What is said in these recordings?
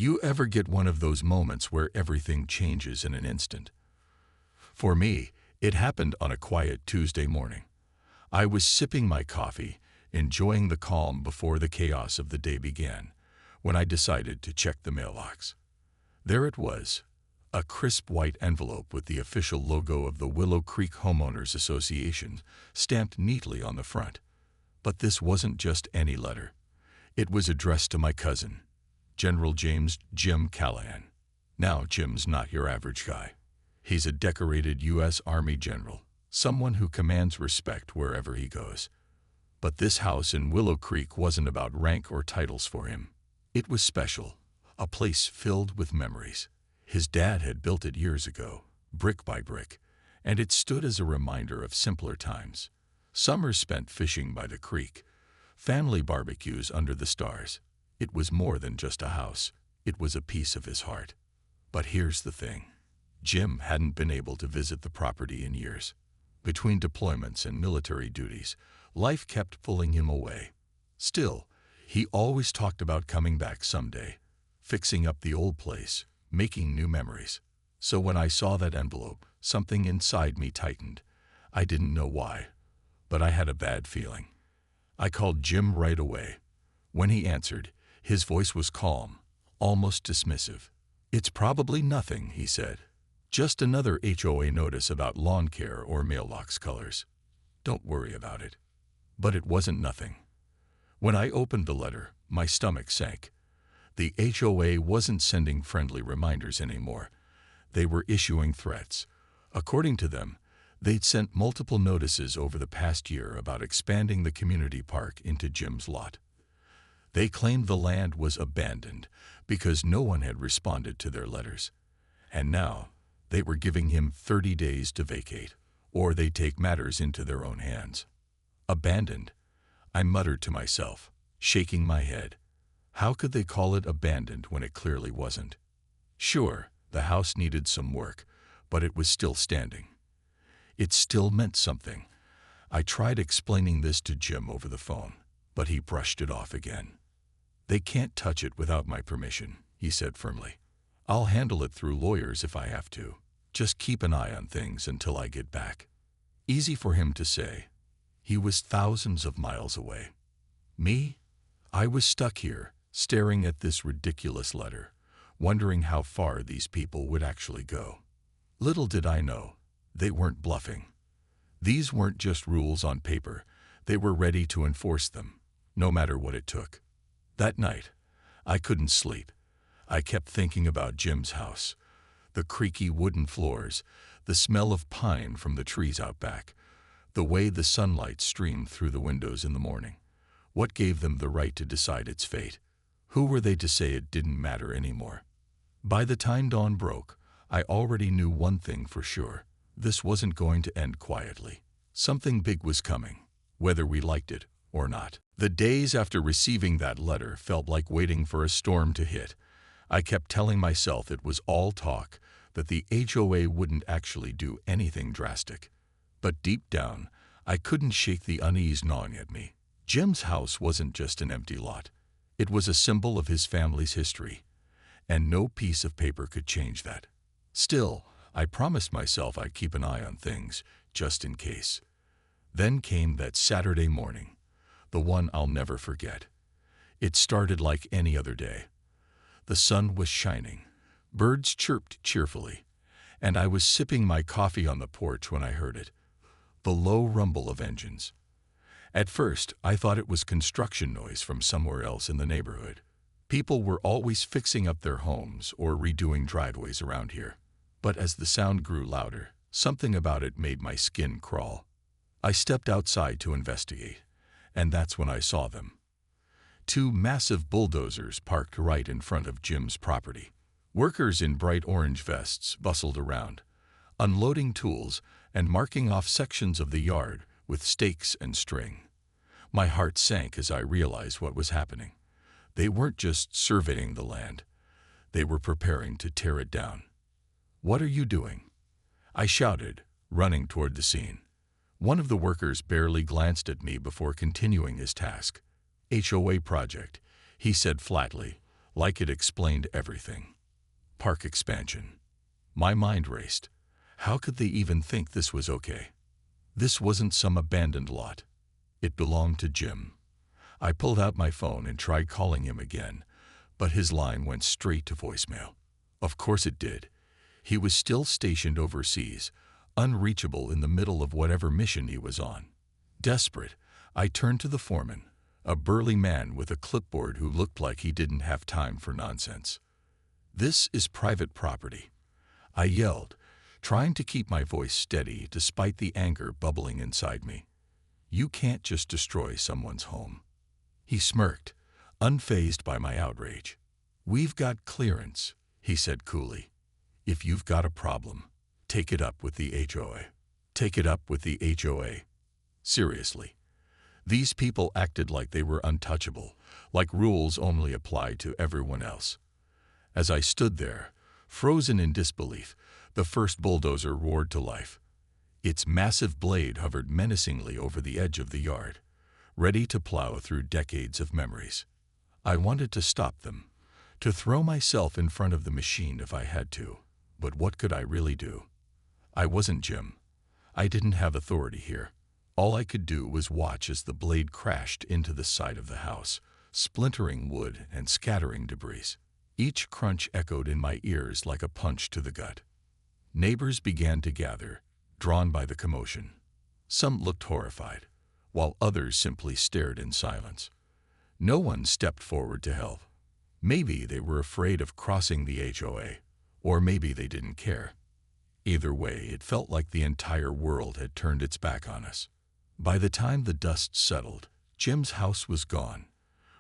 You ever get one of those moments where everything changes in an instant? For me, it happened on a quiet Tuesday morning. I was sipping my coffee, enjoying the calm before the chaos of the day began, when I decided to check the mailbox. There it was, a crisp white envelope with the official logo of the Willow Creek Homeowners Association stamped neatly on the front. But this wasn't just any letter. It was addressed to my cousin, General James Jim Callahan. Now, Jim's not your average guy. He's a decorated U.S. Army general, someone who commands respect wherever he goes. But this house in Willow Creek wasn't about rank or titles for him. It was special, a place filled with memories. His dad had built it years ago, brick by brick, and it stood as a reminder of simpler times. Summers spent fishing by the creek, family barbecues under the stars. It was more than just a house. It was a piece of his heart. But here's the thing. Jim hadn't been able to visit the property in years. Between deployments and military duties, life kept pulling him away. Still, he always talked about coming back someday, fixing up the old place, making new memories. So when I saw that envelope, something inside me tightened. I didn't know why, but I had a bad feeling. I called Jim right away. When he answered, his voice was calm, almost dismissive. "It's probably nothing," he said. "Just another HOA notice about lawn care or mailbox colors. Don't worry about it." But it wasn't nothing. When I opened the letter, my stomach sank. The HOA wasn't sending friendly reminders anymore. They were issuing threats. According to them, they'd sent multiple notices over the past year about expanding the community park into Jim's lot. They claimed the land was abandoned because no one had responded to their letters. And now, they were giving him 30 days to vacate, or they'd take matters into their own hands. Abandoned, I muttered to myself, shaking my head. How could they call it abandoned when it clearly wasn't? Sure, the house needed some work, but it was still standing. It still meant something. I tried explaining this to Jim over the phone, but he brushed it off again. "They can't touch it without my permission," he said firmly. "I'll handle it through lawyers if I have to. Just keep an eye on things until I get back." Easy for him to say. He was thousands of miles away. Me? I was stuck here, staring at this ridiculous letter, wondering how far these people would actually go. Little did I know, they weren't bluffing. These weren't just rules on paper. They were ready to enforce them, no matter what it took. That night, I couldn't sleep. I kept thinking about Jim's house. The creaky wooden floors, the smell of pine from the trees out back, the way the sunlight streamed through the windows in the morning. What gave them the right to decide its fate? Who were they to say it didn't matter anymore? By the time dawn broke, I already knew one thing for sure. This wasn't going to end quietly. Something big was coming, whether we liked it or not. The days after receiving that letter felt like waiting for a storm to hit. I kept telling myself it was all talk, that the HOA wouldn't actually do anything drastic. But deep down, I couldn't shake the unease gnawing at me. Jim's house wasn't just an empty lot. It was a symbol of his family's history, and no piece of paper could change that. Still, I promised myself I'd keep an eye on things, just in case. Then came that Saturday morning, the one I'll never forget. It started like any other day. The sun was shining, birds chirped cheerfully, and I was sipping my coffee on the porch when I heard it, the low rumble of engines. At first, I thought it was construction noise from somewhere else in the neighborhood. People were always fixing up their homes or redoing driveways around here. But as the sound grew louder, something about it made my skin crawl. I stepped outside to investigate, and that's when I saw them. Two massive bulldozers parked right in front of Jim's property. Workers in bright orange vests bustled around, unloading tools and marking off sections of the yard with stakes and string. My heart sank as I realized what was happening. They weren't just surveying the land. They were preparing to tear it down. "What are you doing?" I shouted, running toward the scene. One of the workers barely glanced at me before continuing his task. "HOA project," he said flatly, like it explained everything. Park expansion. My mind raced. How could they even think this was okay? This wasn't some abandoned lot. It belonged to Jim. I pulled out my phone and tried calling him again, but his line went straight to voicemail. Of course it did. He was still stationed overseas, unreachable in the middle of whatever mission he was on. Desperate, I turned to the foreman, a burly man with a clipboard who looked like he didn't have time for nonsense. "This is private property," I yelled, trying to keep my voice steady despite the anger bubbling inside me. "You can't just destroy someone's home." He smirked, unfazed by my outrage. "We've got clearance," he said coolly. "If you've got a problem, take it up with the HOA. Take it up with the HOA." Seriously. These people acted like they were untouchable, like rules only applied to everyone else. As I stood there, frozen in disbelief, the first bulldozer roared to life. Its massive blade hovered menacingly over the edge of the yard, ready to plow through decades of memories. I wanted to stop them, to throw myself in front of the machine if I had to, but what could I really do? I wasn't Jim. I didn't have authority here. All I could do was watch as the blade crashed into the side of the house, splintering wood and scattering debris. Each crunch echoed in my ears like a punch to the gut. Neighbors began to gather, drawn by the commotion. Some looked horrified, while others simply stared in silence. No one stepped forward to help. Maybe they were afraid of crossing the HOA, or maybe they didn't care. Either way, it felt like the entire world had turned its back on us. By the time the dust settled, Jim's house was gone,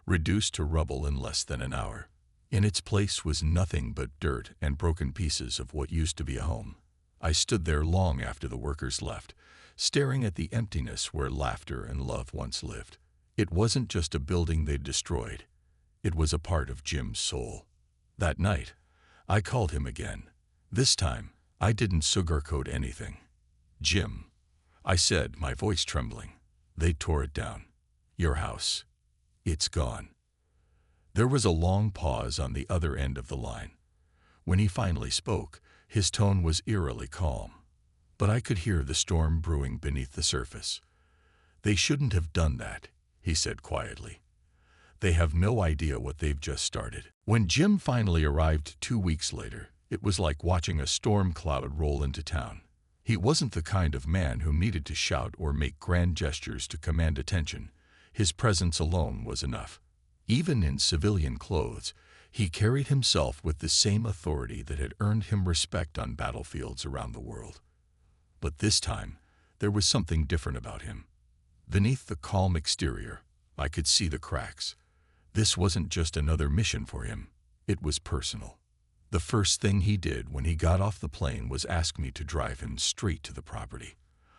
reduced to rubble in less than an hour. In its place was nothing but dirt and broken pieces of what used to be a home. I stood there long after the workers left, staring at the emptiness where laughter and love once lived. It wasn't just a building they'd destroyed. It was a part of Jim's soul. That night, I called him again. This time, I didn't sugarcoat anything. "Jim," I said, my voice trembling, "they tore it down. Your house. It's gone." There was a long pause on the other end of the line. When he finally spoke, his tone was eerily calm, but I could hear the storm brewing beneath the surface. "They shouldn't have done that," he said quietly. "They have no idea what they've just started." When Jim finally arrived 2 weeks later, it was like watching a storm cloud roll into town. He wasn't the kind of man who needed to shout or make grand gestures to command attention. His presence alone was enough. Even in civilian clothes, he carried himself with the same authority that had earned him respect on battlefields around the world. But this time, there was something different about him. Beneath the calm exterior, I could see the cracks. This wasn't just another mission for him. It was personal. The first thing he did when he got off the plane was ask me to drive him straight to the property.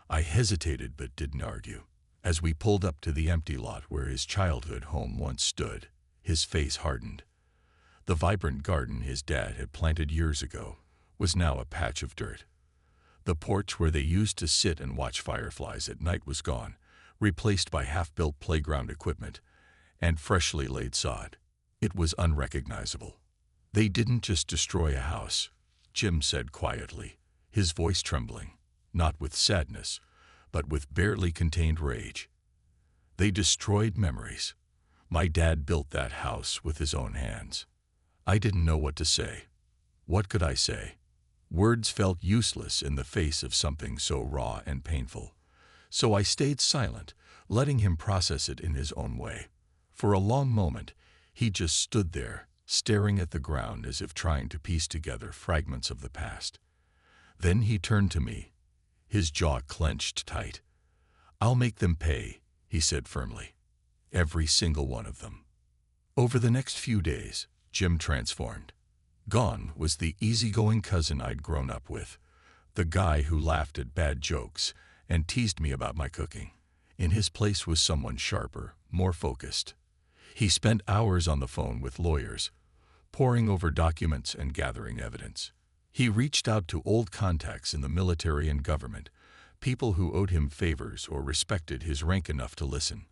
I hesitated but didn't argue. As we pulled up to the empty lot where his childhood home once stood, his face hardened. The vibrant garden his dad had planted years ago was now a patch of dirt. The porch where they used to sit and watch fireflies at night was gone, replaced by half-built playground equipment and freshly laid sod. It was unrecognizable. "They didn't just destroy a house," Jim said quietly, his voice trembling, not with sadness, but with barely contained rage. "They destroyed memories. My dad built that house with his own hands." I didn't know what to say. What could I say? Words felt useless in the face of something so raw and painful. So I stayed silent, letting him process it in his own way. For a long moment, he just stood there, staring at the ground as if trying to piece together fragments of the past. Then he turned to me, his jaw clenched tight. "I'll make them pay," he said firmly. "Every single one of them." Over the next few days, Jim transformed. Gone was the easygoing cousin I'd grown up with, the guy who laughed at bad jokes and teased me about my cooking. In his place was someone sharper, more focused. He spent hours on the phone with lawyers, poring over documents and gathering evidence. He reached out to old contacts in the military and government, people who owed him favors or respected his rank enough to listen,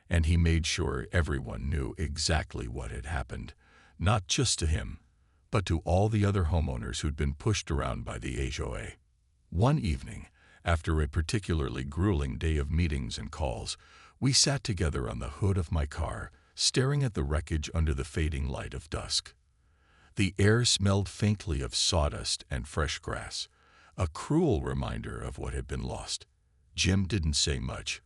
and he made sure everyone knew exactly what had happened, not just to him, but to all the other homeowners who'd been pushed around by the HOA. One evening, after a particularly grueling day of meetings and calls, we sat together on the hood of my car, staring at the wreckage under the fading light of dusk. The air smelled faintly of sawdust and fresh grass, a cruel reminder of what had been lost. Jim didn't say much,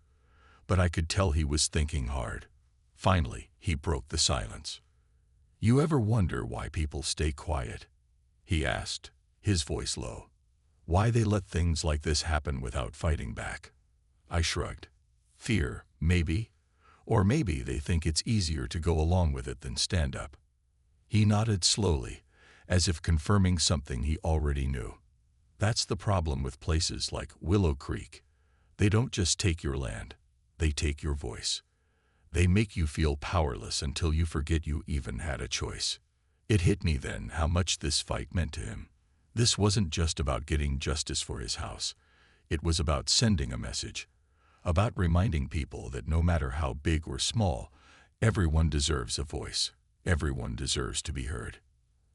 but I could tell he was thinking hard. Finally, he broke the silence. "You ever wonder why people stay quiet?" he asked, his voice low. "Why they let things like this happen without fighting back?" I shrugged. "Fear, maybe. Or maybe they think it's easier to go along with it than stand up." He nodded slowly, as if confirming something he already knew. "That's the problem with places like Willow Creek. They don't just take your land, they take your voice. They make you feel powerless until you forget you even had a choice." It hit me then how much this fight meant to him. This wasn't just about getting justice for his house. It was about sending a message, about reminding people that no matter how big or small, everyone deserves a voice. Everyone deserves to be heard.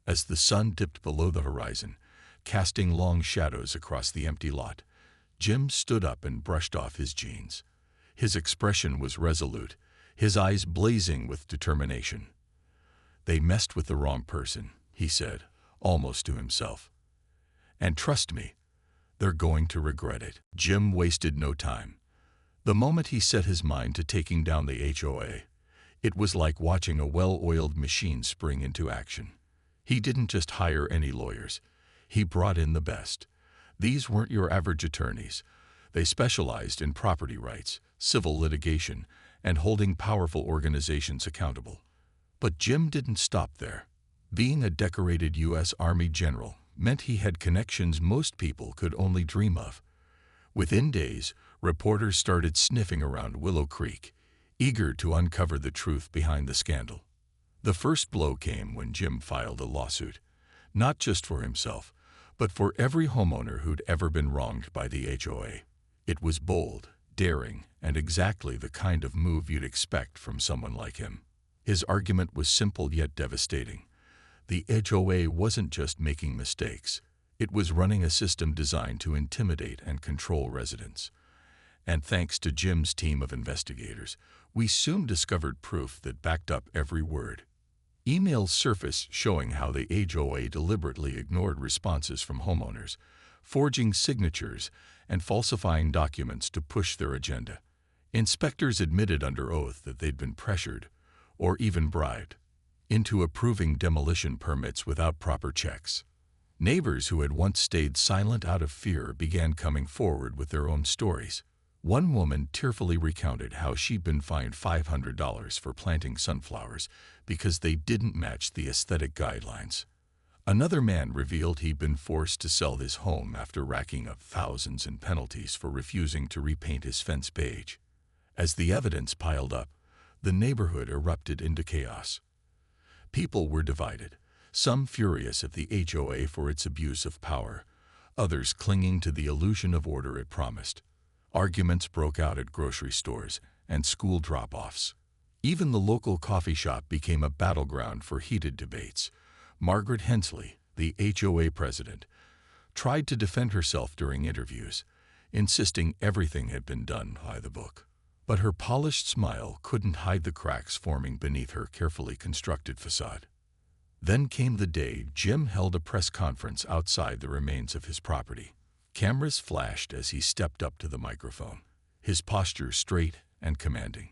As the sun dipped below the horizon, casting long shadows across the empty lot, Jim stood up and brushed off his jeans. His expression was resolute, his eyes blazing with determination. "They messed with the wrong person," he said, almost to himself. "And trust me, they're going to regret it." Jim wasted no time. The moment he set his mind to taking down the HOA, it was like watching a well-oiled machine spring into action. He didn't just hire any lawyers. He brought in the best. These weren't your average attorneys. They specialized in property rights, civil litigation, and holding powerful organizations accountable. But Jim didn't stop there. Being a decorated U.S. Army general meant he had connections most people could only dream of. Within days, reporters started sniffing around Willow Creek, eager to uncover the truth behind the scandal. The first blow came when Jim filed a lawsuit, not just for himself, but for every homeowner who'd ever been wronged by the HOA. It was bold, daring, and exactly the kind of move you'd expect from someone like him. His argument was simple yet devastating. The HOA wasn't just making mistakes. It was running a system designed to intimidate and control residents. And thanks to Jim's team of investigators, we soon discovered proof that backed up every word. Emails surfaced showing how the HOA deliberately ignored responses from homeowners, forging signatures and falsifying documents to push their agenda. Inspectors admitted under oath that they'd been pressured, or even bribed, into approving demolition permits without proper checks. Neighbors who had once stayed silent out of fear began coming forward with their own stories. One woman tearfully recounted how she'd been fined $500 for planting sunflowers because they didn't match the aesthetic guidelines. Another man revealed he'd been forced to sell his home after racking up thousands in penalties for refusing to repaint his fence beige. As the evidence piled up, the neighborhood erupted into chaos. People were divided, some furious at the HOA for its abuse of power, others clinging to the illusion of order it promised. Arguments broke out at grocery stores and school drop-offs. Even the local coffee shop became a battleground for heated debates. Margaret Hensley, the HOA president, tried to defend herself during interviews, insisting everything had been done by the book. But her polished smile couldn't hide the cracks forming beneath her carefully constructed facade. Then came the day Jim held a press conference outside the remains of his property. Cameras flashed as he stepped up to the microphone, his posture straight and commanding.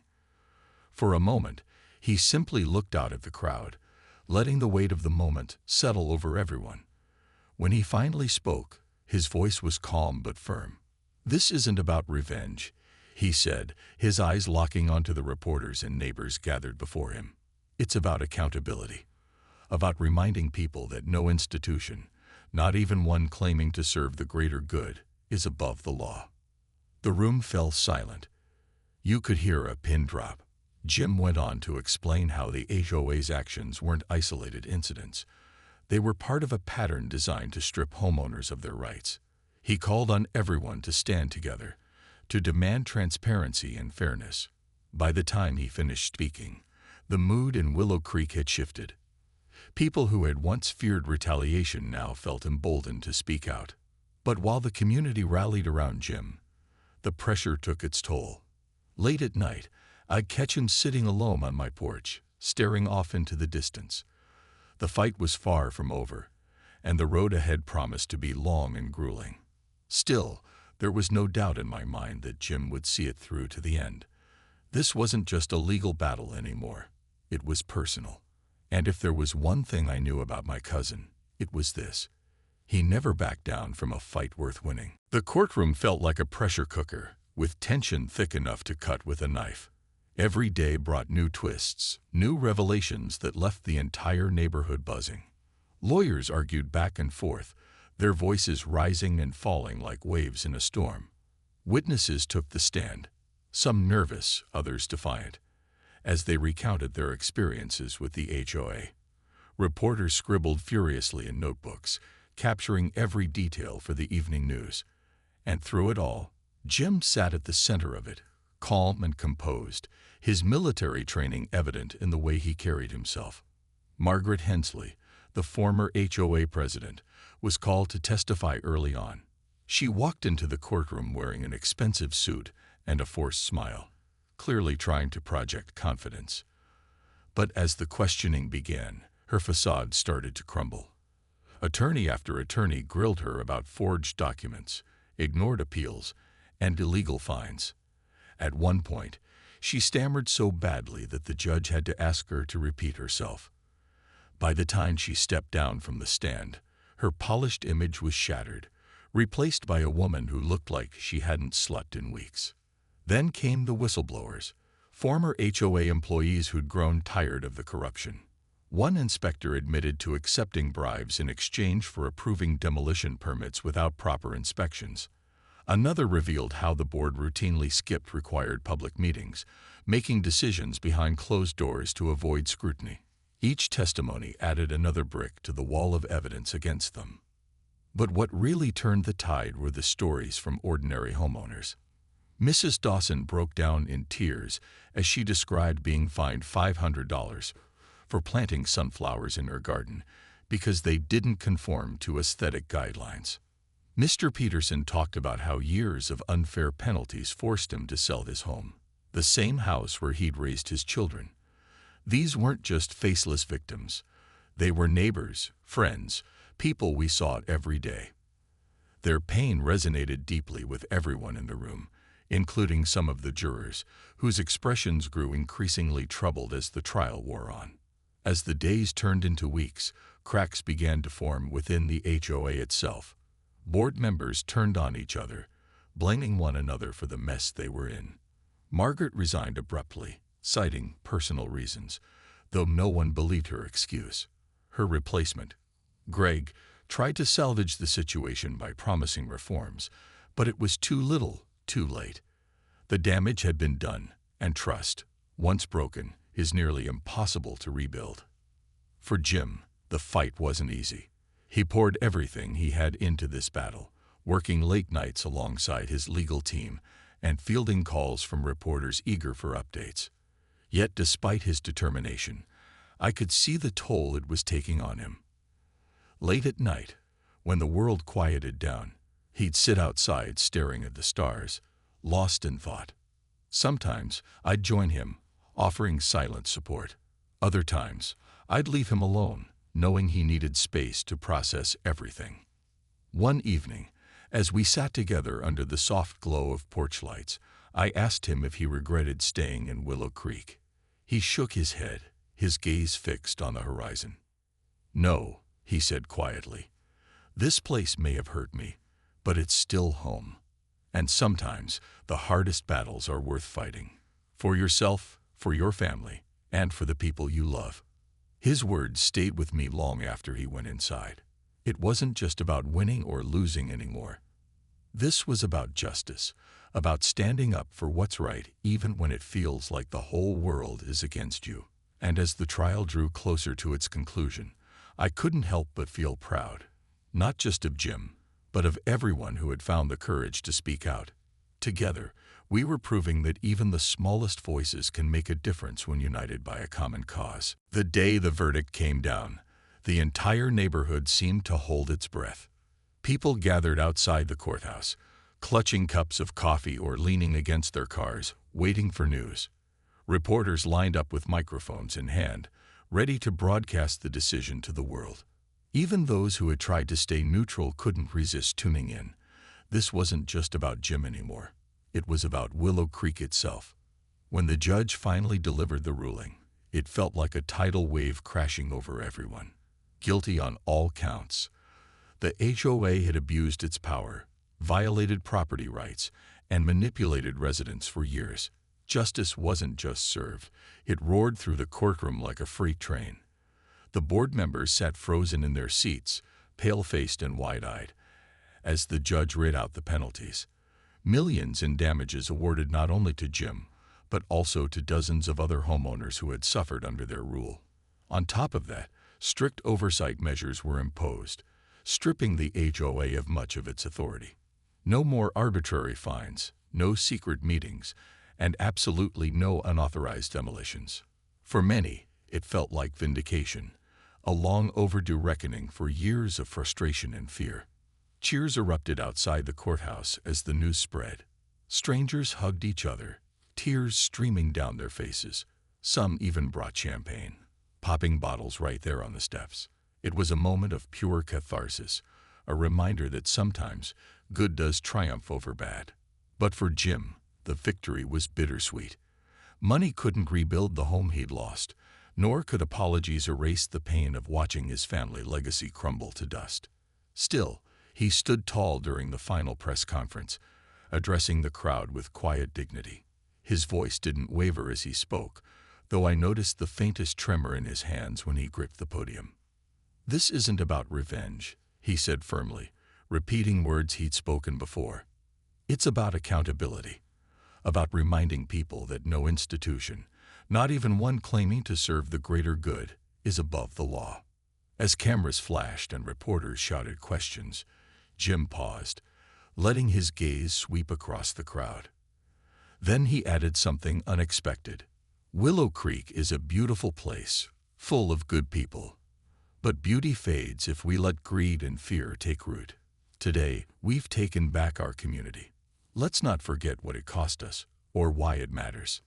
For a moment, he simply looked out at the crowd, letting the weight of the moment settle over everyone. When he finally spoke, his voice was calm but firm. "This isn't about revenge," he said, his eyes locking onto the reporters and neighbors gathered before him. "It's about accountability, about reminding people that no institution, not even one claiming to serve the greater good, is above the law." The room fell silent. You could hear a pin drop. Jim went on to explain how the HOA's actions weren't isolated incidents. They were part of a pattern designed to strip homeowners of their rights. He called on everyone to stand together, to demand transparency and fairness. By the time he finished speaking, the mood in Willow Creek had shifted. People who had once feared retaliation now felt emboldened to speak out. But while the community rallied around Jim, the pressure took its toll. Late at night, I'd catch him sitting alone on my porch, staring off into the distance. The fight was far from over, and the road ahead promised to be long and grueling. Still, there was no doubt in my mind that Jim would see it through to the end. This wasn't just a legal battle anymore. It was personal. And if there was one thing I knew about my cousin, it was this: he never backed down from a fight worth winning. The courtroom felt like a pressure cooker, with tension thick enough to cut with a knife. Every day brought new twists, new revelations that left the entire neighborhood buzzing. Lawyers argued back and forth, their voices rising and falling like waves in a storm. Witnesses took the stand, some nervous, others defiant, as they recounted their experiences with the HOA. Reporters scribbled furiously in notebooks, capturing every detail for the evening news. And through it all, Jim sat at the center of it, calm and composed, his military training evident in the way he carried himself. Margaret Hensley, the former HOA president, was called to testify early on. She walked into the courtroom wearing an expensive suit and a forced smile, clearly trying to project confidence. But as the questioning began, her facade started to crumble. Attorney after attorney grilled her about forged documents, ignored appeals, and illegal fines. At one point, she stammered so badly that the judge had to ask her to repeat herself. By the time she stepped down from the stand, her polished image was shattered, replaced by a woman who looked like she hadn't slept in weeks. Then came the whistleblowers, former HOA employees who'd grown tired of the corruption. One inspector admitted to accepting bribes in exchange for approving demolition permits without proper inspections. Another revealed how the board routinely skipped required public meetings, making decisions behind closed doors to avoid scrutiny. Each testimony added another brick to the wall of evidence against them. But what really turned the tide were the stories from ordinary homeowners. Mrs. Dawson broke down in tears as she described being fined $500 for planting sunflowers in her garden because they didn't conform to aesthetic guidelines. Mr. Peterson talked about how years of unfair penalties forced him to sell his home, the same house where he'd raised his children. These weren't just faceless victims. They were neighbors, friends, people we saw every day. Their pain resonated deeply with everyone in the room, including some of the jurors, whose expressions grew increasingly troubled as the trial wore on. As the days turned into weeks, cracks began to form within the HOA itself. Board members turned on each other, blaming one another for the mess they were in. Margaret resigned abruptly, citing personal reasons, though no one believed her excuse. Her replacement, Greg, tried to salvage the situation by promising reforms, but it was too little, too late. The damage had been done, and trust, once broken, is nearly impossible to rebuild. For Jim, the fight wasn't easy. He poured everything he had into this battle, working late nights alongside his legal team and fielding calls from reporters eager for updates. Yet despite his determination, I could see the toll it was taking on him. Late at night, when the world quieted down, he'd sit outside staring at the stars, lost in thought. Sometimes I'd join him, offering silent support. Other times, I'd leave him alone, knowing he needed space to process everything. One evening, as we sat together under the soft glow of porch lights, I asked him if he regretted staying in Willow Creek. He shook his head, his gaze fixed on the horizon. "No," he said quietly. "This place may have hurt me, but it's still home. And sometimes the hardest battles are worth fighting. For yourself, for your family, and for the people you love." His words stayed with me long after he went inside. It wasn't just about winning or losing anymore. This was about justice, about standing up for what's right even when it feels like the whole world is against you. And as the trial drew closer to its conclusion, I couldn't help but feel proud, not just of Jim, but of everyone who had found the courage to speak out. Together, we were proving that even the smallest voices can make a difference when united by a common cause. The day the verdict came down, The entire neighborhood seemed to hold its breath. People gathered outside the courthouse, clutching cups of coffee or leaning against their cars, waiting for news. Reporters lined up with microphones in hand, ready to broadcast the decision to the world. Even those who had tried to stay neutral couldn't resist tuning in. This wasn't just about Jim anymore. It was about Willow Creek itself. When the judge finally delivered the ruling, it felt like a tidal wave crashing over everyone. Guilty on all counts. The HOA had abused its power, violated property rights, and manipulated residents for years. Justice wasn't just served. It roared through the courtroom like a freight train. The board members sat frozen in their seats, pale-faced and wide-eyed, as the judge read out the penalties. Millions in damages awarded not only to Jim, but also to dozens of other homeowners who had suffered under their rule. On top of that, strict oversight measures were imposed, stripping the HOA of much of its authority. No more arbitrary fines, no secret meetings, and absolutely no unauthorized demolitions. For many, it felt like vindication, a long overdue reckoning for years of frustration and fear. Cheers erupted outside the courthouse as the news spread. Strangers hugged each other, tears streaming down their faces. Some even brought champagne, popping bottles right there on the steps. It was a moment of pure catharsis, a reminder that sometimes good does triumph over bad. But for Jim, the victory was bittersweet. Money couldn't rebuild the home he'd lost, nor could apologies erase the pain of watching his family legacy crumble to dust. Still, he stood tall during the final press conference, addressing the crowd with quiet dignity. His voice didn't waver as he spoke, though I noticed the faintest tremor in his hands when he gripped the podium. "This isn't about revenge," he said firmly, repeating words he'd spoken before. "It's about accountability, about reminding people that no institution, not even one claiming to serve the greater good, is above the law." As cameras flashed and reporters shouted questions, Jim paused, letting his gaze sweep across the crowd. Then he added something unexpected. "Willow Creek is a beautiful place, full of good people. But beauty fades if we let greed and fear take root. Today, we've taken back our community. Let's not forget what it cost us, or why it matters."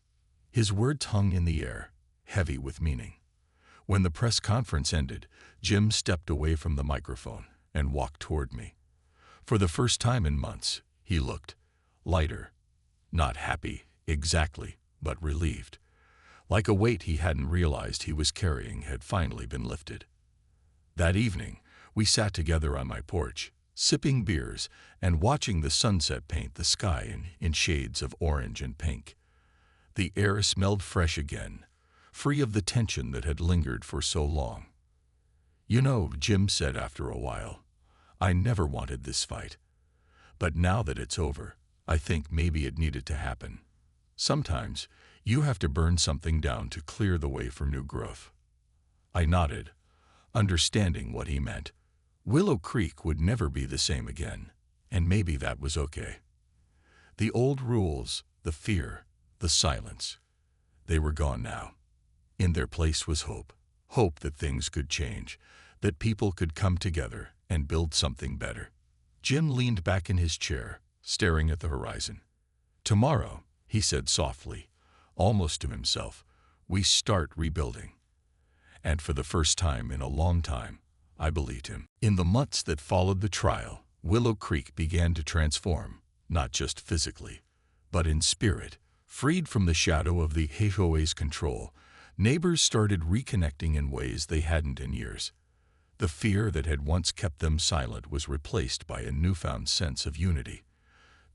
His words hung in the air, heavy with meaning. When the press conference ended, Jim stepped away from the microphone and walked toward me. For the first time in months, he looked lighter. Not happy, exactly, but relieved. Like a weight he hadn't realized he was carrying had finally been lifted. That evening, we sat together on my porch, sipping beers and watching the sunset paint the sky in shades of orange and pink. The air smelled fresh again, free of the tension that had lingered for so long. "You know," Jim said after a while, "I never wanted this fight. But now that it's over, I think maybe it needed to happen. Sometimes, you have to burn something down to clear the way for new growth." I nodded, understanding what he meant. Willow Creek would never be the same again, and maybe that was okay. The old rules, the fear, the silence, they were gone now. In their place was hope. Hope that things could change, that people could come together and build something better. Jim leaned back in his chair, staring at the horizon. "Tomorrow," he said softly, almost to himself, "we start rebuilding." And for the first time in a long time, I believed him. In the months that followed the trial, Willow Creek began to transform, not just physically, but in spirit. Freed from the shadow of the HOA's control, neighbors started reconnecting in ways they hadn't in years. The fear that had once kept them silent was replaced by a newfound sense of unity.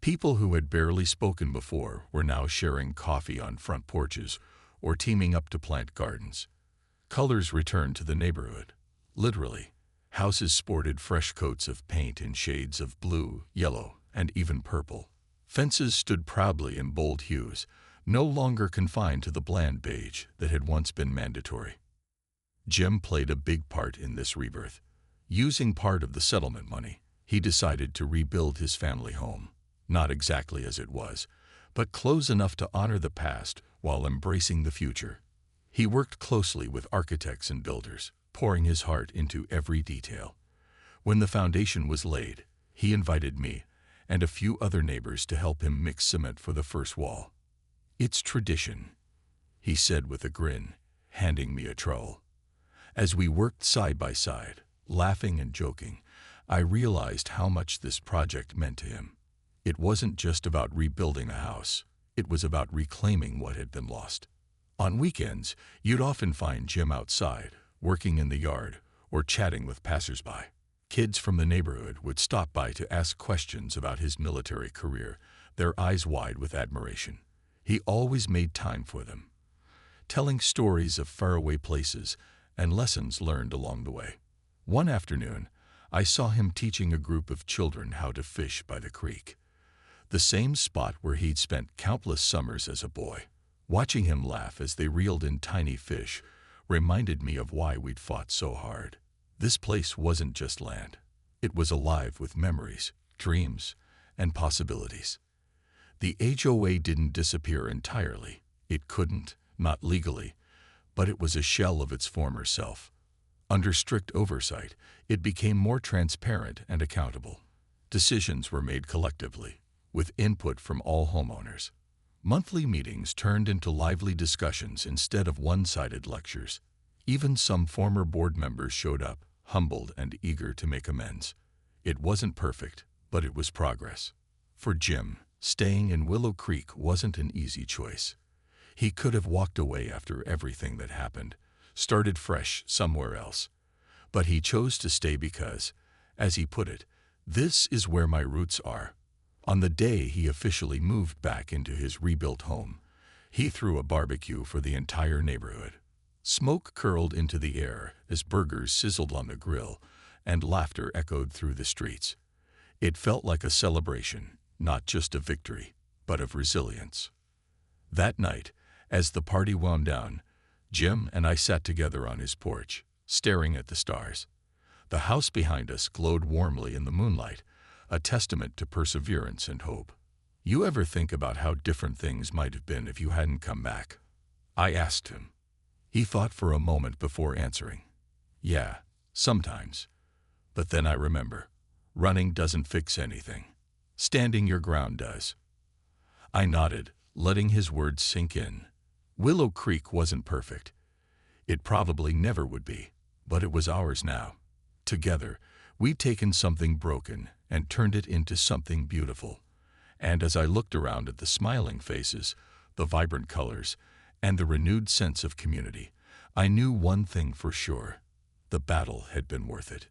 People who had barely spoken before were now sharing coffee on front porches or teaming up to plant gardens. Colors returned to the neighborhood. Literally, houses sported fresh coats of paint in shades of blue, yellow, and even purple. Fences stood proudly in bold hues, no longer confined to the bland beige that had once been mandatory. Jim played a big part in this rebirth. Using part of the settlement money, he decided to rebuild his family home. Not exactly as it was, but close enough to honor the past while embracing the future. He worked closely with architects and builders, pouring his heart into every detail. When the foundation was laid, he invited me and a few other neighbors to help him mix cement for the first wall. "It's tradition," he said with a grin, handing me a trowel. As we worked side by side, laughing and joking, I realized how much this project meant to him. It wasn't just about rebuilding a house. It was about reclaiming what had been lost. On weekends, you'd often find Jim outside, working in the yard, or chatting with passersby. Kids from the neighborhood would stop by to ask questions about his military career, their eyes wide with admiration. He always made time for them, telling stories of faraway places and lessons learned along the way. One afternoon, I saw him teaching a group of children how to fish by the creek, the same spot where he'd spent countless summers as a boy. Watching him laugh as they reeled in tiny fish reminded me of why we'd fought so hard. This place wasn't just land. It was alive with memories, dreams, and possibilities. The HOA didn't disappear entirely. It couldn't, not legally, but it was a shell of its former self. Under strict oversight, it became more transparent and accountable. Decisions were made collectively, with input from all homeowners. Monthly meetings turned into lively discussions instead of one-sided lectures. Even some former board members showed up, humbled and eager to make amends. It wasn't perfect, but it was progress. For Jim, staying in Willow Creek wasn't an easy choice. He could have walked away after everything that happened, started fresh somewhere else. But he chose to stay because, as he put it, "This is where my roots are." On the day he officially moved back into his rebuilt home, he threw a barbecue for the entire neighborhood. Smoke curled into the air as burgers sizzled on the grill, and laughter echoed through the streets. It felt like a celebration, not just of victory, but of resilience. That night, as the party wound down, Jim and I sat together on his porch, staring at the stars. The house behind us glowed warmly in the moonlight, a testament to perseverance and hope. "You ever think about how different things might have been if you hadn't come back?" I asked him. He thought for a moment before answering. "Yeah, sometimes. But then I remember, running doesn't fix anything. Standing your ground does." I nodded, letting his words sink in. Willow Creek wasn't perfect. It probably never would be, but it was ours now. Together, we'd taken something broken and turned it into something beautiful. And as I looked around at the smiling faces, the vibrant colors, and the renewed sense of community, I knew one thing for sure: the battle had been worth it.